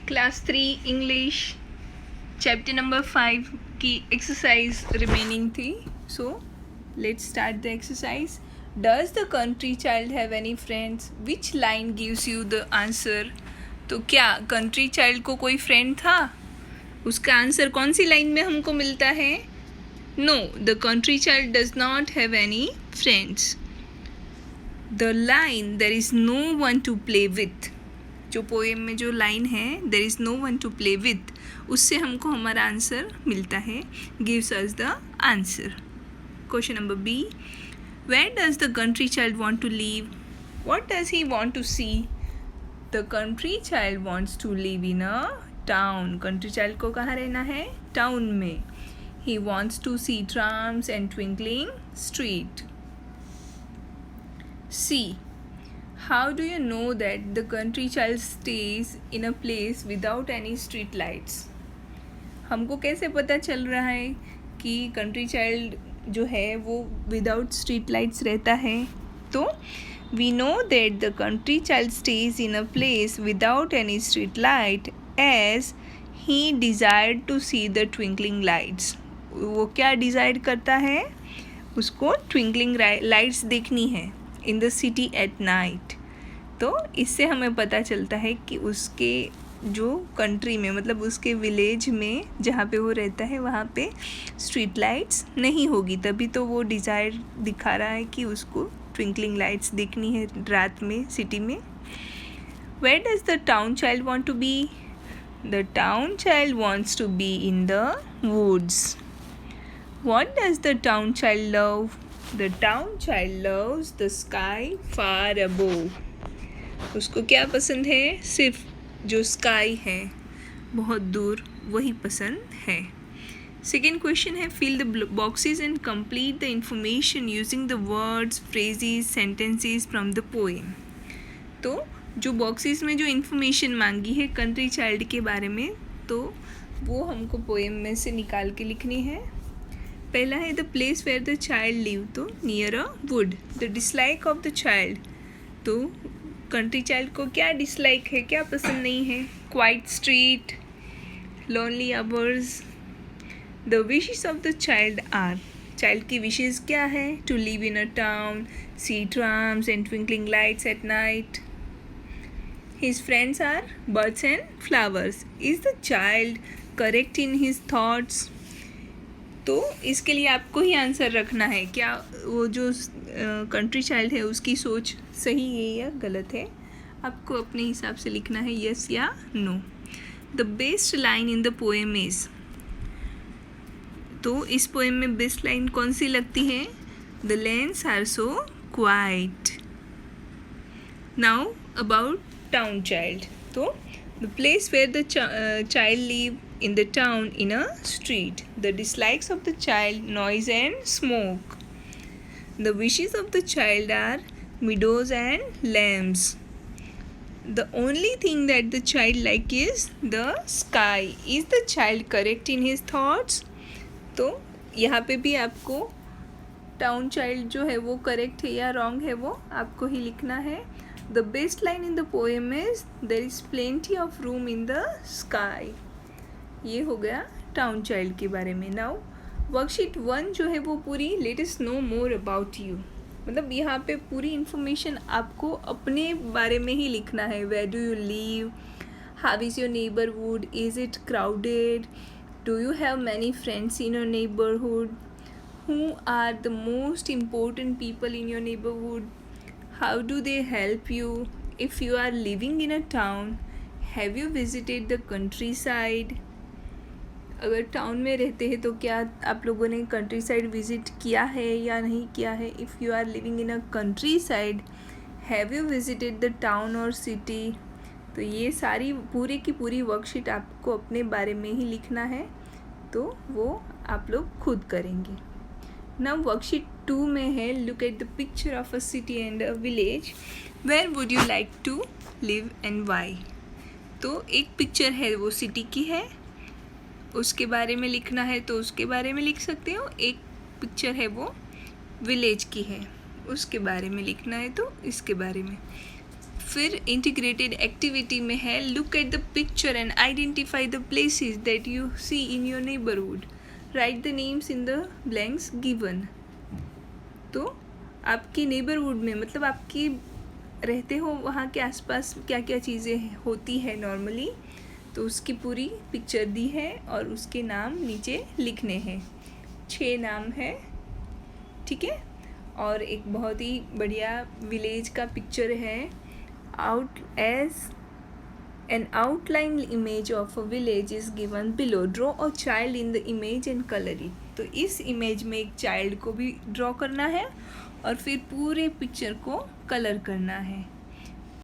Class 3 English chapter number 5 की exercise remaining थी. So let's start the exercise. Does the country child have any friends? Which line gives you the answer? तो क्या country child को कोई friend था? उसका answer कौन सी line में हमको मिलता है? No, the country child does not have any friends. The line there is no one to play with, जो पोएम में जो लाइन है there is no one to play with, उससे हमको हमारा आंसर मिलता है, gives us the answer. Question number B. Where does the country child want to live? What does he want to see? The country child wants to live in a town. Country child को कहाँ रहना है? Town में. He wants to see trams and twinkling street. C. How do you know that the country child stays in a place without any street lights? हमको कैसे पता चल रहा है कि कंट्री चाइल्ड जो है वो विदाउट स्ट्रीट लाइट्स रहता है? तो we know that the country child stays in a place without any street light as he desired to see the twinkling lights. वो क्या डिज़ायर करता है? उसको ट्विंकलिंग लाइट्स देखनी है in the city at night. तो इससे हमें पता चलता है कि उसके जो कंट्री में, मतलब उसके विलेज में जहाँ पे वो रहता है वहाँ पे स्ट्रीट लाइट्स नहीं होगी, तभी तो वो डिज़ायर दिखा रहा है कि उसको ट्विंकलिंग लाइट्स देखनी है रात में सिटी में. Where does the town child want to be? The town child wants to be in the woods. What does the town child love? The town child loves the sky far above. उसको क्या पसंद है? सिर्फ जो sky है बहुत दूर वही पसंद है. सेकेंड क्वेश्चन है, fill the boxes and complete the information using the words, phrases, sentences from the poem. तो जो बॉक्सेस में जो इन्फॉर्मेशन मांगी है कंट्री चाइल्ड के बारे में, तो वो हमको पोएम में से निकाल के लिखनी है. पहला है the place where the child live, तो near a wood. The dislike of the child, तो कंट्री चाइल्ड को क्या डिसलाइक है, क्या पसंद नहीं है? Quiet street, lonely hours. The wishes of the child are, child की विशेस क्या है? To live in a town, see trams and twinkling lights at night. His friends are birds and flowers. Is the child correct in his thoughts? तो इसके लिए आपको ही answer रखना है, क्या वो जो कंट्री चाइल्ड है उसकी सोच सही है या गलत है. आपको अपने हिसाब से लिखना है, यस या no. The best line in the poem is, तो इस पोएम में बेस्ट लाइन कौन सी लगती है? The lanes are so quiet. Now about town child, तो the place where the child live in the town in a street. The dislikes of the child, noise and smoke. The wishes of the child are meadows and lambs. The only thing that the child like is the sky. Is the child correct in his thoughts? तो यहाँ पे भी आपको town child जो है वो correct है या रॉन्ग है वो आपको ही लिखना है. The best line in the poem is there is plenty of room in the sky. ये हो गया टाउन चाइल्ड के बारे में. नाउ वर्कशीट 1 जो है वो पूरी let us know more about you, मतलब यहाँ पे पूरी इन्फॉर्मेशन आपको अपने बारे में ही लिखना है. Where do you live? How is your neighbourhood? Is it crowded? Do you have many friends in your neighbourhood? Who are the most important people in your neighbourhood? How do they help you? If you are living in a town, have you visited the countryside? अगर town में रहते हैं तो क्या आप लोगों ने country side visit किया है या नहीं किया है? If you are living in a countryside, have you visited the town और सिटी? तो ये सारी पूरी की पूरी वर्कशीट आपको अपने बारे में ही लिखना है, तो वो आप लोग खुद करेंगे. नाउ वर्कशीट 2 में है, look at the picture of a city and a village. Where would you like to live and why? तो एक पिक्चर है वो सिटी की है, उसके बारे में लिखना है तो उसके बारे में लिख सकते हो. एक पिक्चर है वो विलेज की है, उसके बारे में लिखना है तो इसके बारे में. फिर इंटीग्रेटेड एक्टिविटी में है look at the picture and identify the places that you see in your neighbourhood, write the names in the blanks given. तो आपके नेबरहुड में मतलब आपकी रहते हो वहाँ के आसपास क्या क्या चीज़ें होती है नॉर्मली, तो उसकी पूरी पिक्चर दी है और उसके नाम नीचे लिखने हैं। 6 नाम है, ठीक है। और एक बहुत ही बढ़िया विलेज का पिक्चर है। Out as an outline image of a village is given below, draw a child in the image and colour it. तो इस इमेज में एक चाइल्ड को भी ड्रॉ करना है और फिर पूरे पिक्चर को कलर करना है।